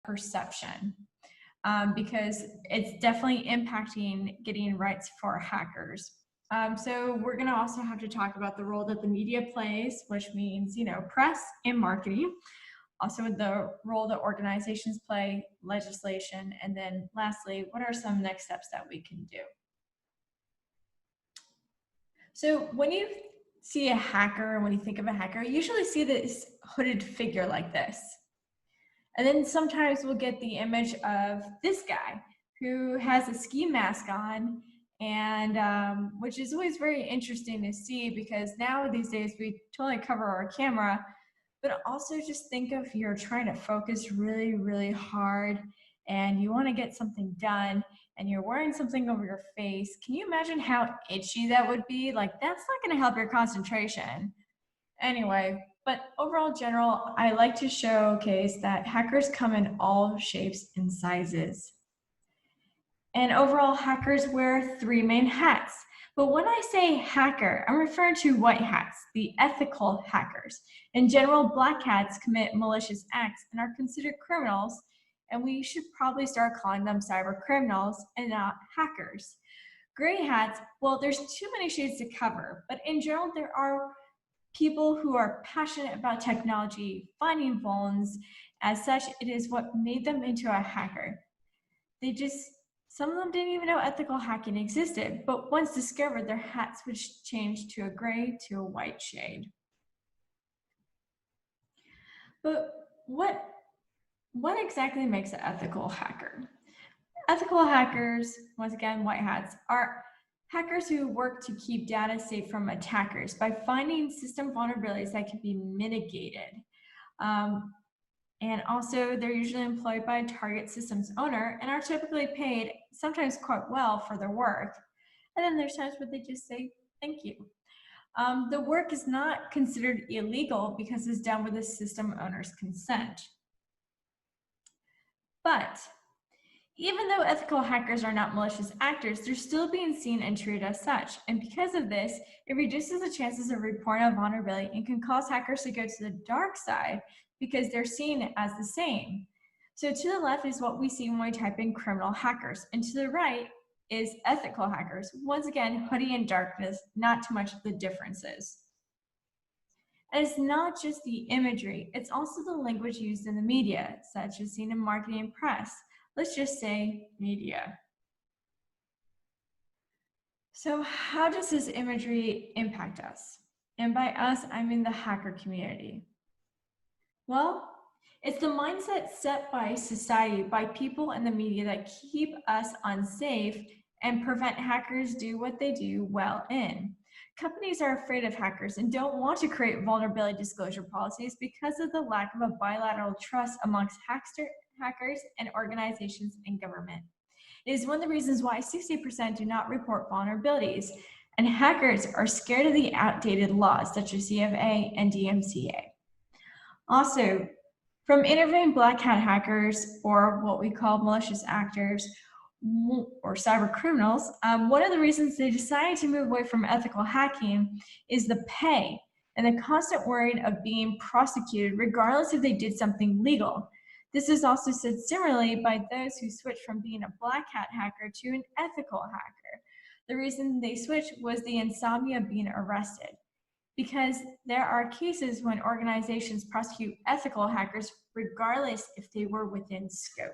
perception, because it's definitely impacting getting rights for hackers. So we're going to also have to talk about the role that the media plays, which means, press and marketing. Also the role that organizations play, legislation, and then lastly, what are some next steps that we can do? So when you see a hacker, when you think of a hacker, you usually see this hooded figure like this. And then sometimes we'll get the image of this guy who has a ski mask on, and which is always very interesting to see, because now these days we totally cover our camera, but also just think of you're trying to focus really, really hard and you want to get something done and you're wearing something over your face. Can you imagine how itchy that would be? Like, that's not going to help your concentration. Anyway, but overall general, I like to showcase that hackers come in all shapes and sizes. And overall, hackers wear 3 main hats. But when I say hacker, I'm referring to white hats, the ethical hackers. In general, black hats commit malicious acts and are considered criminals, and we should probably start calling them cyber criminals and not hackers. Gray hats, well, there's too many shades to cover, but in general, there are people who are passionate about technology, finding vulns. As such, it is what made them into a hacker. Some of them didn't even know ethical hacking existed, but once discovered, their hat switch changed to a gray to a white shade. But what exactly makes an ethical hacker? Ethical hackers, once again, white hats, are hackers who work to keep data safe from attackers by finding system vulnerabilities that can be mitigated. And also, they're usually employed by a target system's owner and are typically paid, sometimes quite well, for their work. And then there's times where they just say, thank you. The work is not considered illegal because it's done with the system owner's consent. But even though ethical hackers are not malicious actors, they're still being seen and treated as such. And because of this, it reduces the chances of reporting a vulnerability and can cause hackers to go to the dark side because they're seen as the same. So to the left is what we see when we type in criminal hackers, and to the right is ethical hackers. Once again, hoodie and darkness, not too much of the differences. And it's not just the imagery, it's also the language used in the media, such as seen in marketing and press. Let's just say media. So how does this imagery impact us? And by us, I mean the hacker community. Well, it's the mindset set by society, by people in the media that keep us unsafe and prevent hackers do what they do well in. Companies are afraid of hackers and don't want to create vulnerability disclosure policies because of the lack of a bilateral trust amongst hackers and organizations and government. It is one of the reasons why 60% do not report vulnerabilities, and hackers are scared of the outdated laws such as CFA and DMCA. Also, from interviewing black hat hackers, or what we call malicious actors, or cyber criminals, one of the reasons they decided to move away from ethical hacking is the pay and the constant worry of being prosecuted regardless if they did something legal. This is also said similarly by those who switched from being a black hat hacker to an ethical hacker. The reason they switched was the insomnia of being arrested, because there are cases when organizations prosecute ethical hackers regardless if they were within scope.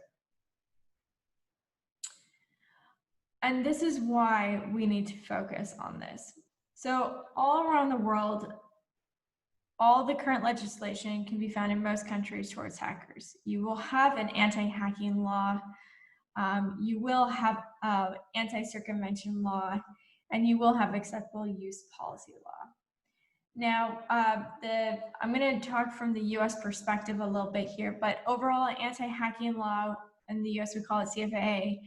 And this is why we need to focus on this. So all around the world, all the current legislation can be found in most countries towards hackers. You will have an anti-hacking law, you will have anti-circumvention law, and you will have acceptable use policy law. Now, I'm going to talk from the US perspective a little bit here, but overall anti-hacking law in the US, we call it CFA,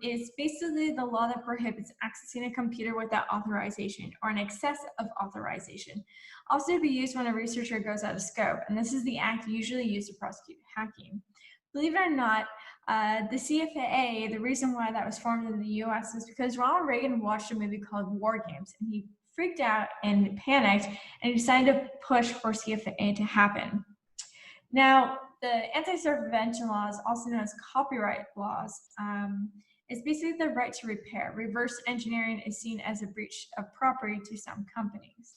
is basically the law that prohibits accessing a computer without authorization or in excess of authorization. Also to be used when a researcher goes out of scope, and this is the act usually used to prosecute hacking. Believe it or not, the CFA, the reason why that was formed in the US is because Ronald Reagan watched a movie called War Games, and he freaked out and panicked, and he decided to push for CFA to happen. Now, the anti-circumvention laws, also known as copyright laws, is basically the right to repair. Reverse engineering is seen as a breach of property to some companies.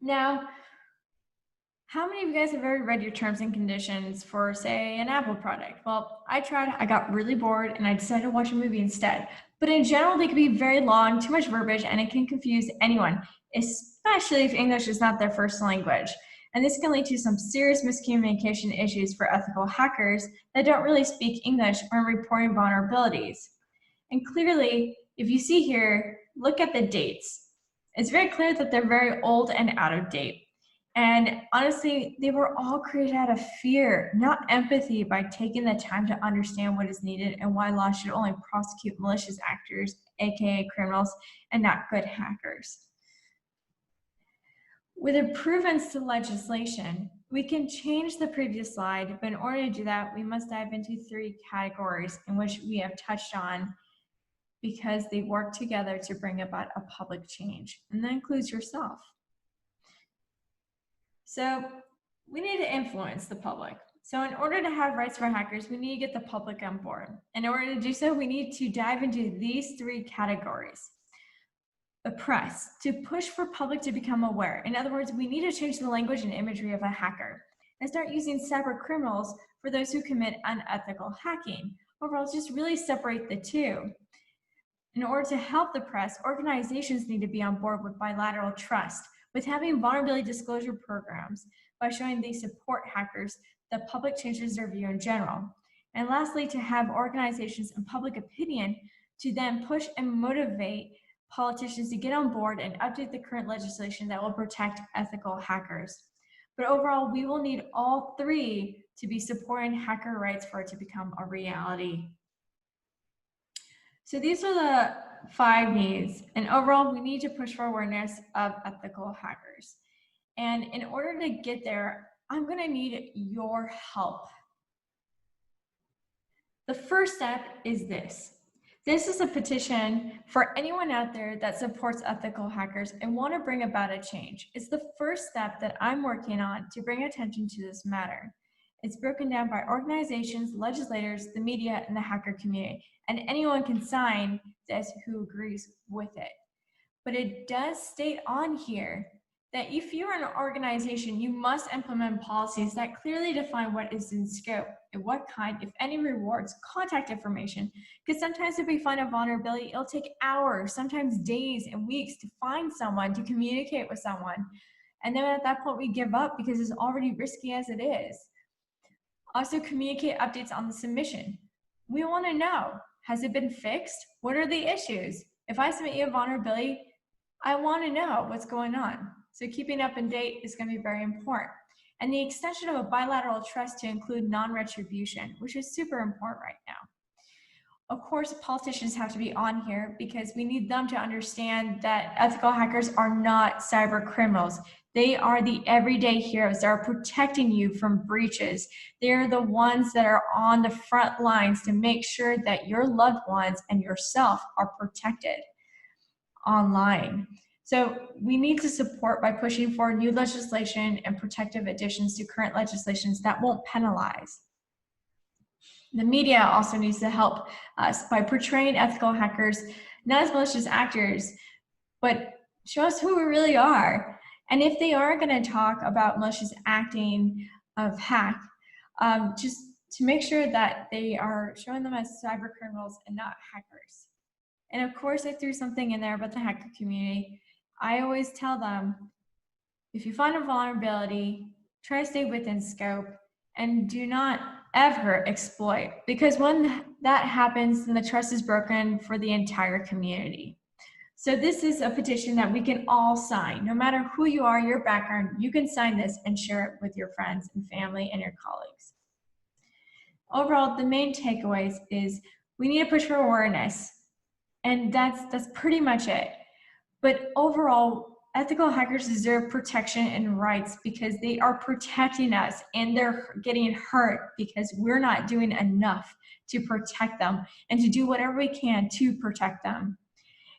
Now, how many of you guys have ever read your terms and conditions for, say, an Apple product? Well, I tried, I got really bored, and I decided to watch a movie instead. But in general, they can be very long, too much verbiage, and it can confuse anyone, especially if English is not their first language. And this can lead to some serious miscommunication issues for ethical hackers that don't really speak English when reporting vulnerabilities. And clearly, if you see here, look at the dates. It's very clear that they're very old and out of date. And honestly, they were all created out of fear, not empathy, by taking the time to understand what is needed and why law should only prosecute malicious actors, aka criminals, and not good hackers. With improvements to legislation, we can change the previous slide, but in order to do that, we must dive into 3 categories in which we have touched on because they work together to bring about a public change, and that includes yourself. So we need to influence the public. So in order to have rights for hackers, we need to get the public on board. In order to do so, we need to dive into these 3 categories. The press, to push for public to become aware. In other words, we need to change the language and imagery of a hacker and start using cyber criminals for those who commit unethical hacking. Overall, just really separate the 2. In order to help the press, organizations need to be on board with bilateral trust, with having vulnerability disclosure programs by showing they support hackers, the public changes their view in general. And lastly, to have organizations and public opinion to then push and motivate politicians to get on board and update the current legislation that will protect ethical hackers. But overall, we will need all 3 to be supporting hacker rights for it to become a reality. So these are the 5 needs, and overall, we need to push for awareness of ethical hackers. And in order to get there, I'm gonna need your help. The first step is this. This is a petition for anyone out there that supports ethical hackers and want to bring about a change. It's the first step that I'm working on to bring attention to this matter. It's broken down by organizations, legislators, the media, and the hacker community. And anyone can sign this who agrees with it. But it does state on here that if you're an organization, you must implement policies that clearly define what is in scope and what kind, if any, rewards, contact information. Because sometimes if we find a vulnerability, it'll take hours, sometimes days and weeks to find someone, to communicate with someone. And then at that point, we give up because it's already risky as it is. Also, communicate updates on the submission. We want to know, has it been fixed? What are the issues? If I submit you a vulnerability, I want to know what's going on. So keeping up in date is going to be very important. And the extension of a bilateral trust to include non-retribution, which is super important right now. Of course, politicians have to be on here because we need them to understand that ethical hackers are not cyber criminals. They are the everyday heroes that are protecting you from breaches. They're the ones that are on the front lines to make sure that your loved ones and yourself are protected online. So we need to support by pushing for new legislation and protective additions to current legislations that won't penalize. The media also needs to help us by portraying ethical hackers not as malicious actors, but show us who we really are. And if they are going to talk about malicious acting of hack, just to make sure that they are showing them as cyber criminals and not hackers. And of course, I threw something in there about the hacker community. I always tell them, if you find a vulnerability, try to stay within scope and do not ever exploit, because when that happens, then the trust is broken for the entire community. So this is a petition that we can all sign. No matter who you are, your background, you can sign this and share it with your friends and family and your colleagues. Overall, the main takeaways is we need to push for awareness, and that's pretty much it. But overall, ethical hackers deserve protection and rights because they are protecting us, and they're getting hurt because we're not doing enough to protect them and to do whatever we can to protect them.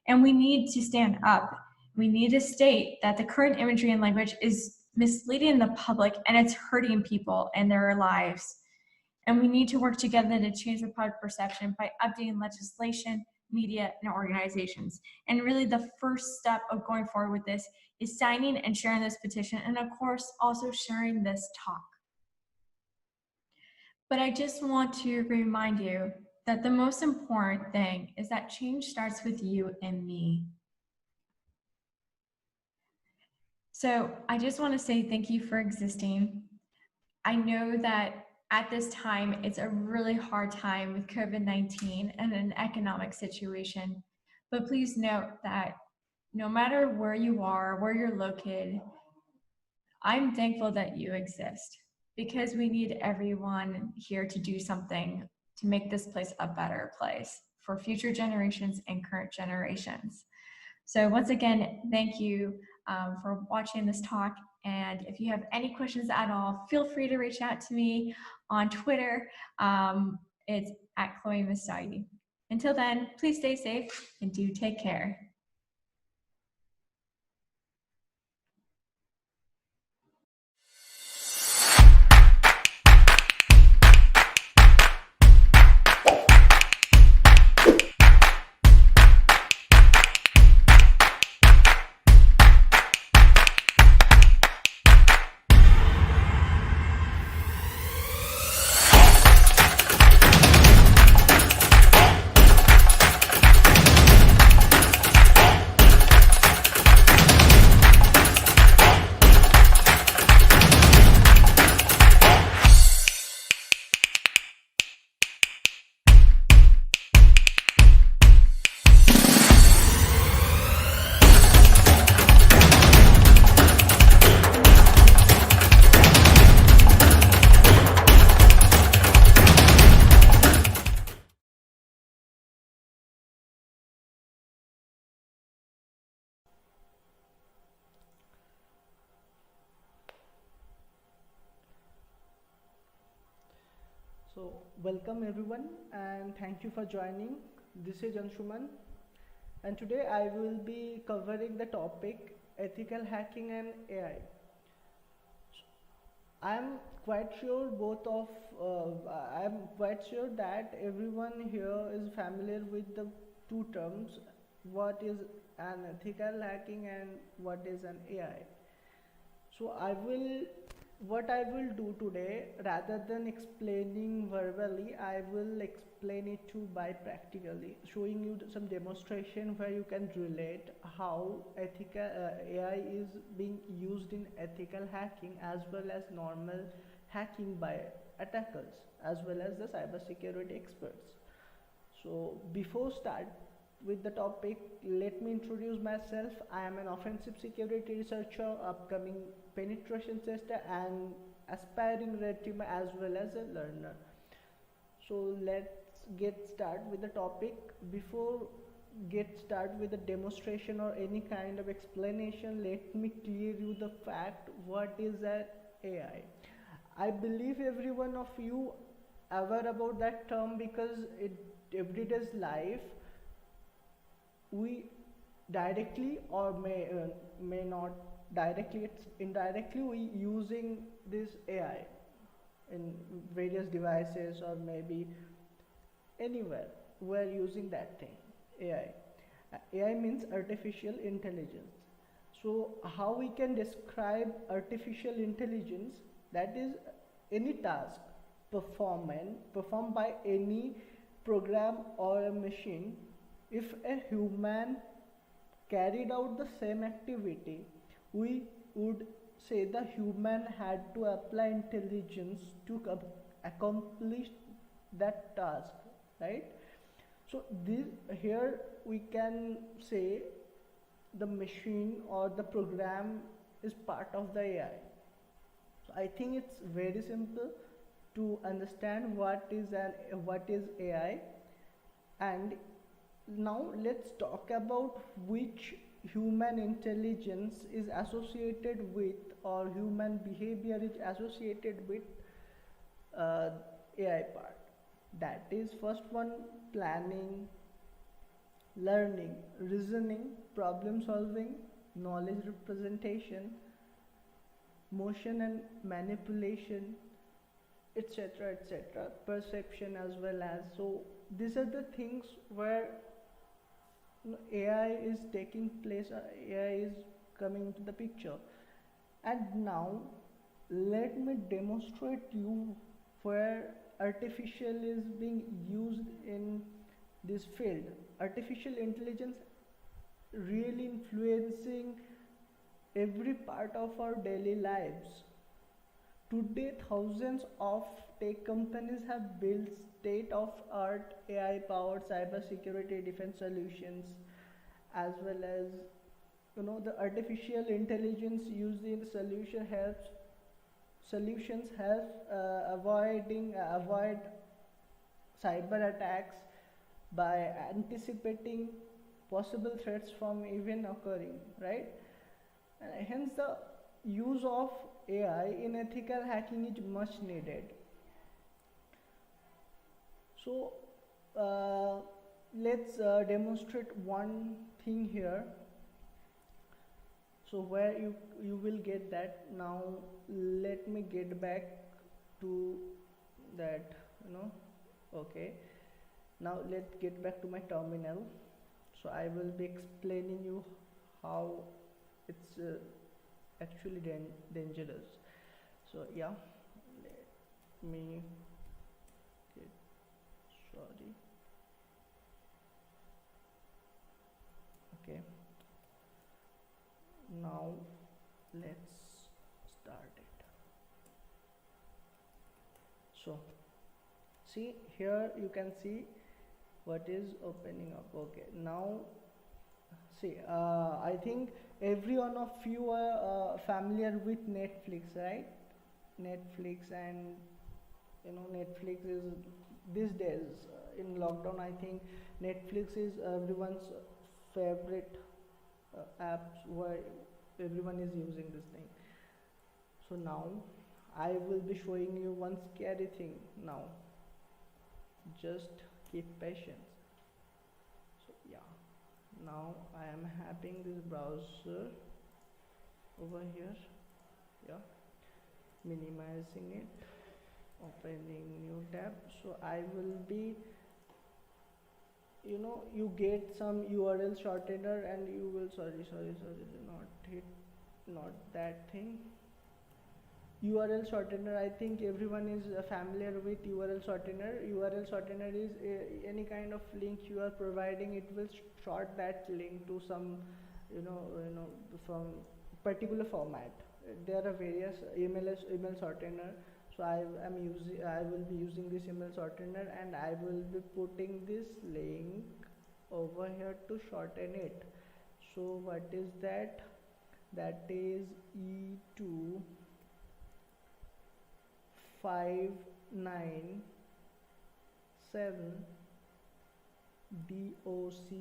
And we need to stand up. We need to state that the current imagery and language is misleading the public and it's hurting people and their lives. And we need to work together to change the public perception by updating legislation, media, and organizations. And really the first step of going forward with this is signing and sharing this petition, and of course, also sharing this talk. But I just want to remind you that the most important thing is that change starts with you and me. So I just want to say thank you for existing. I know that at this time, it's a really hard time with COVID-19 and an economic situation. But please note that no matter where you are, where you're located, I'm thankful that you exist, because we need everyone here to do something to make this place a better place for future generations and current generations. So once again, thank you for watching this talk. And if you have any questions at all, feel free to reach out to me on Twitter. It's at Chloe Moustaoui. Until then, please stay safe and do take care. So, welcome everyone and thank you for joining. This is Anshuman, and today I will be covering the topic ethical hacking and AI. I'm quite sure I'm quite sure that everyone here is familiar with the two terms, what is an ethical hacking and what is an AI. So what I will do today, rather than explaining verbally, I will explain it to by practically, showing you some demonstration where you can relate how ethical AI is being used in ethical hacking as well as normal hacking by attackers as well as the cybersecurity experts. So before start with the topic, let me introduce myself. I am an offensive security researcher, upcoming penetration tester, and aspiring red teamer as well as a learner. So let's get started with the topic. Before get started with the demonstration or any kind of explanation, let me clear you the fact what is that AI. I believe every one of you aware about that term because it everyday's life we directly or may not directly, it's indirectly we using this AI in various devices or maybe anywhere we're using that thing, AI. AI means artificial intelligence. So how we can describe artificial intelligence? That is any task performed by any program or a machine. If a human carried out the same activity, we would say the human had to apply intelligence to accomplish that task, right? So this here we can say the machine or the program is part of the AI. So I think it's very simple to understand what is AI. And now let's talk about which human intelligence is associated with or human behavior is associated with AI part. That is first one, planning, learning, reasoning, problem solving, knowledge representation, motion and manipulation, etc., etc., perception as well as. So these are the things where AI is taking place, AI is coming into the picture. And now let me demonstrate you where artificial is being used in this field. Artificial intelligence really influencing every part of our daily lives. Today, thousands of tech companies have built state-of-art AI-powered cybersecurity defense solutions, as well as the artificial intelligence used in the solutions help avoid cyber attacks by anticipating possible threats from even occurring, right? And hence the use of AI in ethical hacking is much needed. So uh, let's demonstrate one thing here. So where you will get that. Now let me get back to that. Okay, now let's get back to my terminal. So I will be explaining you how it's actually dangerous. So yeah, let me get, sorry. Okay, now let's start it. So see here, you can see what is opening up. Okay, now see, I think every one of you are familiar with Netflix, right? Netflix, and Netflix is these days in lockdown. I think Netflix is everyone's favorite apps where everyone is using this thing. So now I will be showing you one scary thing now. Just keep patience. So yeah, now I am having this browser over here. Yeah, minimizing it, opening new tab. So I will be, you get some URL shortener, and you will, sorry, not hit, not that thing. URL shortener, I think everyone is familiar with URL shortener. URL shortener is any kind of link you are providing, it will short that link to some, from particular format. There are various email shortener. So I will be using this email shortener, and I will be putting this link over here to shorten it. So what is that? That is E2 597 docc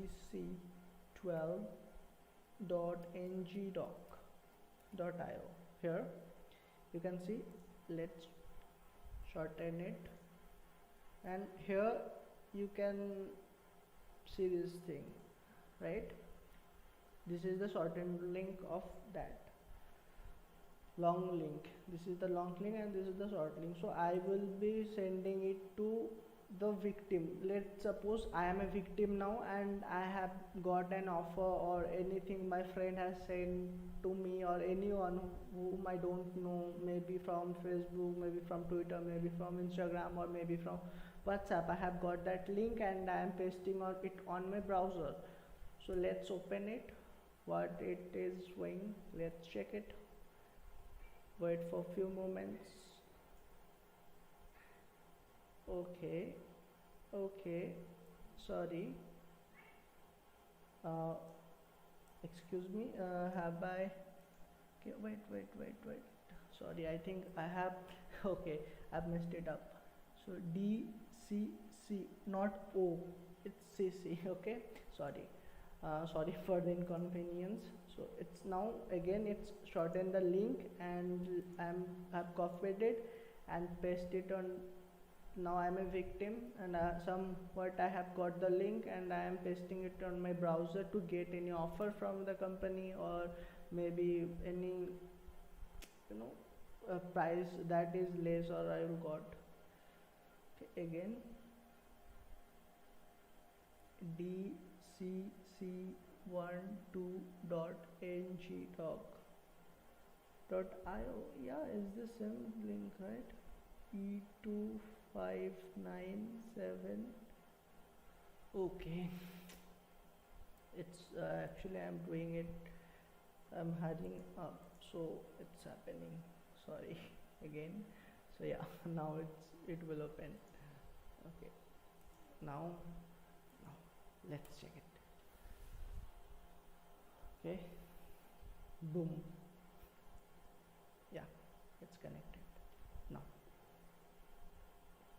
12.ng.io. Here you can see, let's shorten it, and here you can see this thing, right? This is the shortened link of that long link. This is the long link, and this is the short link. So I will be sending it to the victim. Let's suppose I am a victim now, and I have got an offer or anything my friend has sent to me, or anyone whom I don't know, maybe from Facebook, maybe from Twitter, maybe from Instagram, or maybe from WhatsApp. I have got that link, and I am pasting it on my browser. So let's open it, what it is showing. Let's check it. Wait for a few moments. Okay, sorry, excuse me, have I, okay, wait, sorry, I think I have okay, I've messed it up. So DCC, not O, it's CC. Okay, sorry, sorry for the inconvenience. So it's now, again, it's shortened the link, and I've copied it and pasted it on. Now I'm a victim, and somewhat I have got the link, and I am pasting it on my browser to get any offer from the company, or maybe any you know, a price that is less, or I will got. Okay, again dcc12.ng .io. Yeah, is the same link, right? E2597. Okay, it's actually I'm doing it, I'm hurrying up, so it's happening. Sorry again. So yeah, now it will open. Okay, now let's check it. Okay, boom. Yeah, it's connected now.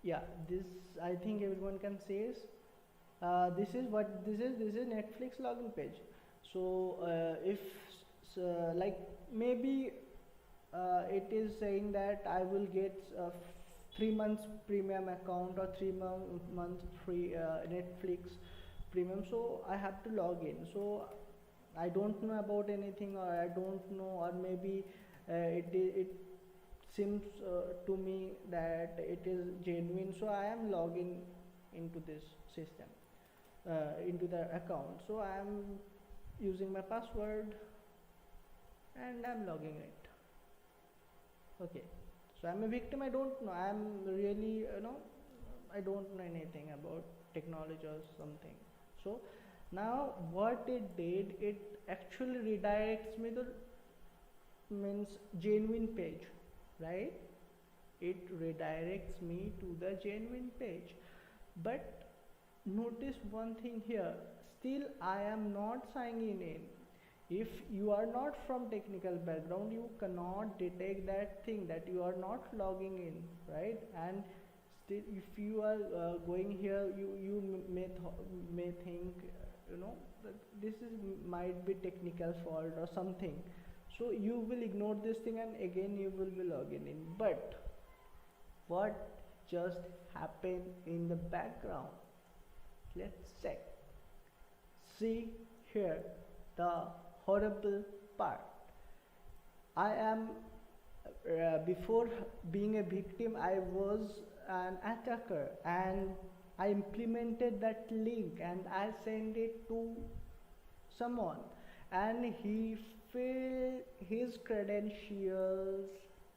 Yeah, this I think everyone can see is this is what this is Netflix login page. So if like maybe it is saying that I will get 3 months premium account or 3 months free Netflix premium, so I have to log in. So I don't know about anything, or I don't know, or maybe it seems to me that it is genuine, so I am logging into this system, into the account. So I am using my password and I'm logging it. Okay, so I'm a victim. I don't know, I'm really, I don't know anything about technology or something. So now what it did, it actually redirects me to means genuine page, right? It redirects me to the genuine page. But notice one thing here, still I am not signing in. If you are not from technical background, you cannot detect that thing, that you are not logging in, right? And still if you are going here, you may think, that this is might be technical fault or something, so you will ignore this thing and again you will be logging in. But what just happened in the background, let's check. See here the horrible part. I am before being a victim, I was an attacker, and I implemented that link and I sent it to someone, and he filled his credentials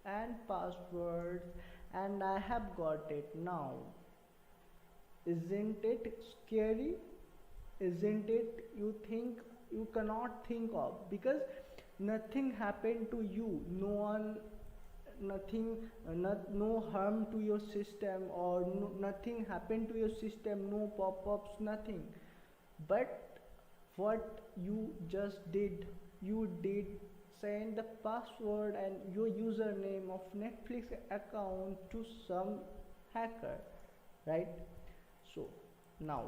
and passwords, and I have got it now. Isn't it scary? Isn't it? You think, you cannot think of, because nothing happened to you, no one, nothing, no harm to your system, or nothing happened to your system, no pop-ups, nothing. But what you just did, you did send the password and your username of Netflix account to some hacker, right? So now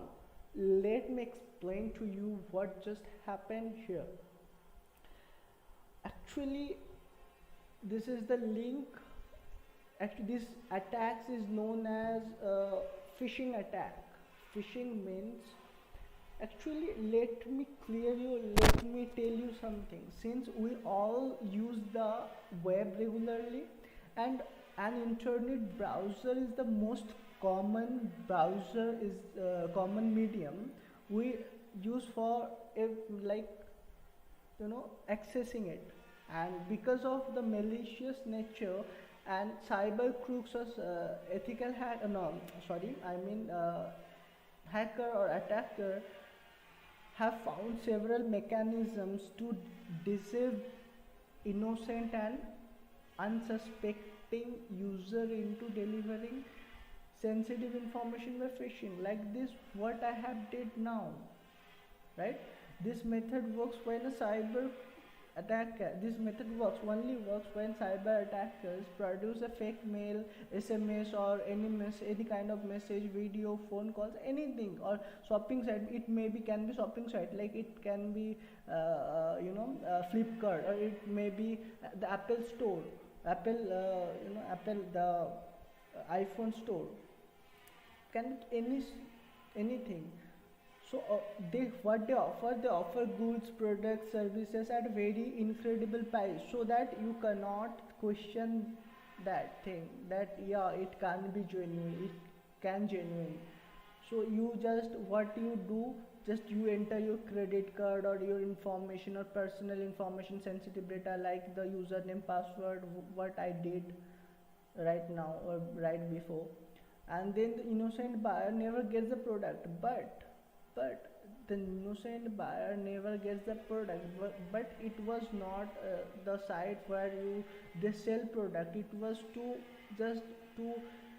let me explain to you what just happened here. Actually, this is the link. Actually, this attacks is known as phishing attack. Phishing means, actually, let me tell you something. Since we all use the web regularly, and an internet browser is the most common browser, is common medium we use for like, accessing it. And because of the malicious nature and cyber crooks or ethical hack, no, sorry, I mean hacker or attacker have found several mechanisms to deceive innocent and unsuspecting user into delivering sensitive information by phishing, like this what I have did now, right? This method works when a cyber attacker, this method only works when cyber attackers produce a fake mail, SMS, or any kind of message, video, phone calls, anything, or shopping site. It maybe can be shopping site, like it can be Flipkart, or it may be the Apple store, Apple, the iPhone store, can be anything. So they offer goods, products, services at very incredible price, so that you cannot question that thing, that yeah, it can be genuine, it can genuine. So you just, what you do, just you enter your credit card or your information or personal information, sensitive data like the username, password, what I did right now or right before, and then the innocent buyer never gets the product. But the innocent buyer never gets the product, but it was not the site where you they sell product. It was to just to,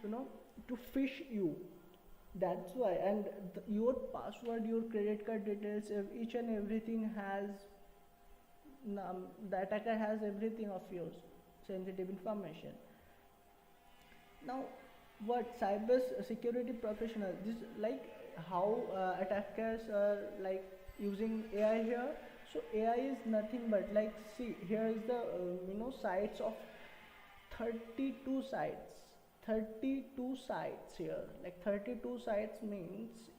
you know, to fish you. That's why. And your password, your credit card details, each and everything has, the attacker has everything of yours, sensitive information. Now, what cyber security professionals, this like how attackers are like using AI here. So AI is nothing but like, see, here is the sites of 32 sites. 32 sites here, like 32 sites means,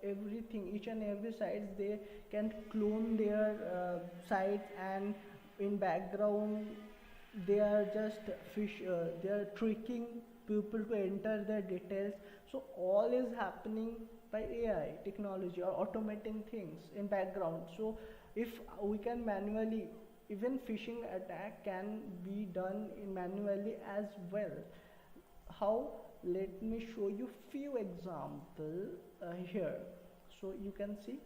everything, each and every sites, they can clone their sites, and in background they are just they are tricking people to enter their details. So all is happening by AI technology or automating things in background. So if we can manually, even phishing attack can be done in manually as well. How? Let me show you few example here, so you can see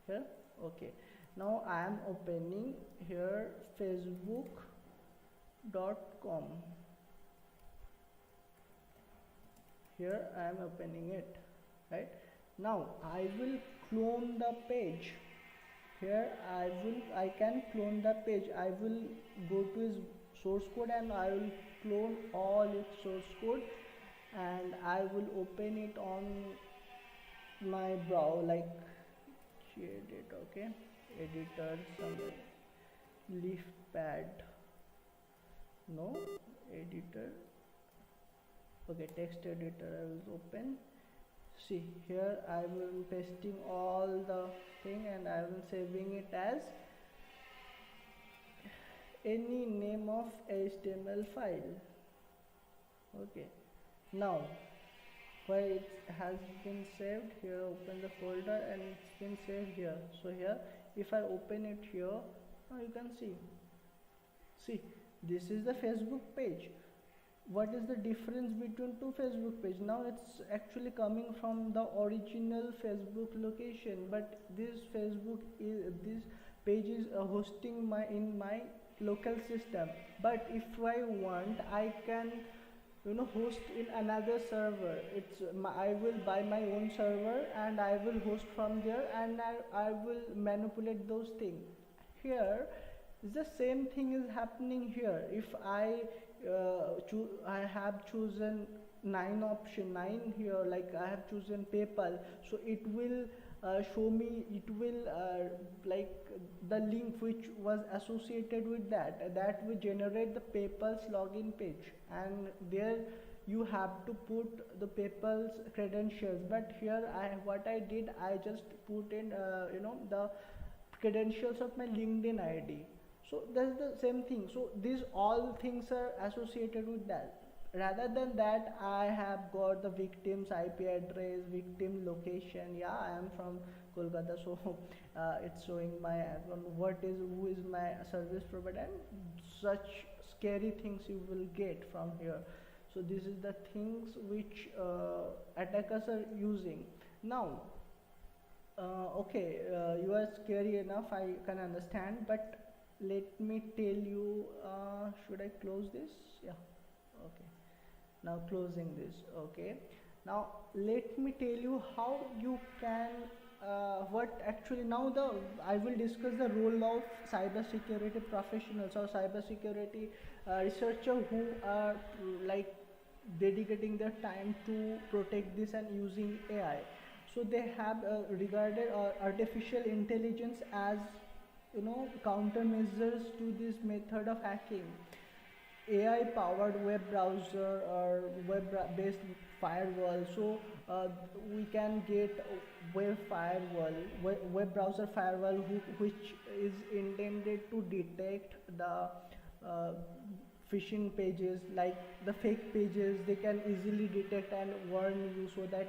here. Okay, now I am opening here facebook.com. Here I am opening it, right? Now I will clone the page. Here I can clone the page. I will go to his source code and I will clone all its source code, and I will open it on my browser, like create it. Okay, editor, somewhere, leafpad, no, editor. Okay, text editor I will open. See, here I will pasting all the thing, and I will saving it as any name of HTML file. Okay, now where it has been saved, here open the folder and it's been saved here. So here, if I open it here, now you can see this is the Facebook page. What is the difference between two Facebook page? Now it's actually coming from the original Facebook location, but this page is hosting in my local system. But if I want, I can host in another server. I will buy my own server and I will host from there, and I will manipulate those things. Here the same thing is happening here. If I have chosen 9 here, like I have chosen PayPal, so it will show me, it will like the link which was associated with that will generate the PayPal's login page, and there you have to put the PayPal's credentials. But here what I did, I just put in the credentials of my LinkedIn ID. So that's the same thing. So these all things are associated with that. Rather than that, I have got the victim's IP address, victim location. Yeah, I am from Kolkata, so it's showing my who is my service provider, and such scary things you will get from here. So this is the things which attackers are using now. Okay, you are scary enough, I can understand, but let me tell you, should I close this? Yeah, okay, now closing this. Okay, now let me tell you how you can what actually now I will discuss the role of cybersecurity professionals or cybersecurity researcher who are like dedicating their time to protect this and using AI. So they have regarded artificial intelligence as countermeasures to this method of hacking. AI powered web browser or based firewall. So uh, we can get web browser firewall which is intended to detect the uh, phishing pages, like the fake pages. They can easily detect and warn you so that